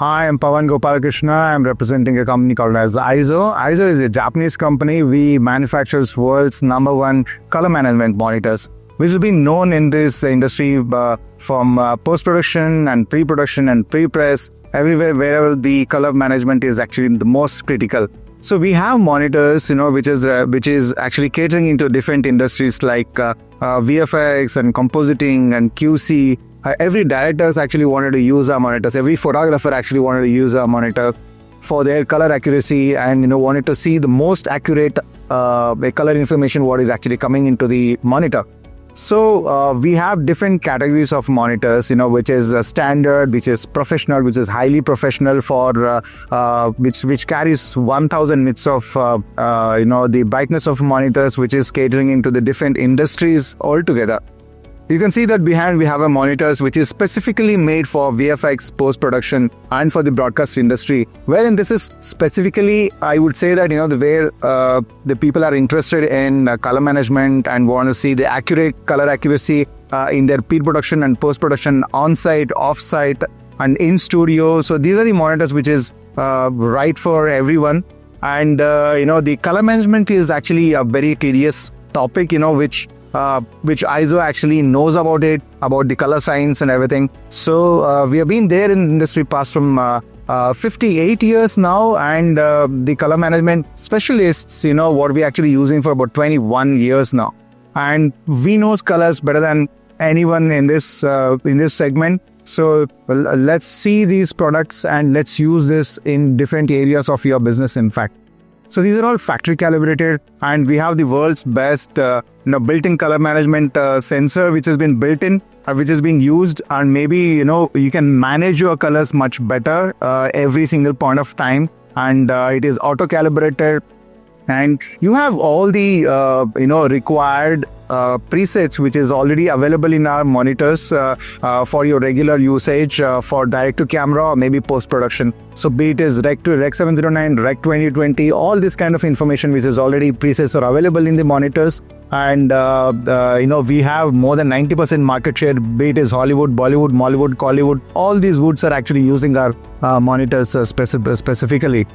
Hi, I'm Pavan Gopalakrishna. I'm representing a company called as EIZO. EIZO is a Japanese company. We manufacture world's #1 color management monitors, which has been known in this industry from post-production and pre-production and pre-press, everywhere wherever the color management is actually the most critical. So we have monitors, which is actually catering into different industries like VFX and compositing and QC. Every directors actually wanted to use our monitors. Every photographer actually wanted to use our monitor for their color accuracy and wanted to see the most accurate color information what is actually coming into the monitor. So we have different categories of monitors, which is standard, which is professional, which is highly professional for which carries 1000 nits of the brightness of monitors, which is catering into the different industries altogether. You can see that behind we have a monitors which is specifically made for VFX post-production and for the broadcast industry. Wherein this is specifically, I would say that, where the people are interested in color management and want to see the accurate color accuracy in their pre-production and post-production on-site, off-site and in studio. So these are the monitors which is right for everyone. And, the color management is actually a very tedious topic, which EIZO actually knows about the color science and everything. So we have been there in the industry past from 58 years now, and the color management specialists, what we're actually using for about 21 years now. And we know colors better than anyone in this segment. So let's see these products and let's use this in different areas of your business, in fact. So these are all factory calibrated, and we have the world's best built-in color management sensor which has been built in, which is being used, and maybe you can manage your colors much better every single point of time, and it is auto calibrated, and you have all the required presets which is already available in our monitors for your regular usage for direct to camera or maybe post-production. So be it is Rec 709, Rec 2020, all this kind of information which is already presets are available in the monitors. And we have more than 90% market share, be it is Hollywood, Bollywood, Mollywood, Collywood. All these woods are actually using our monitors specifically.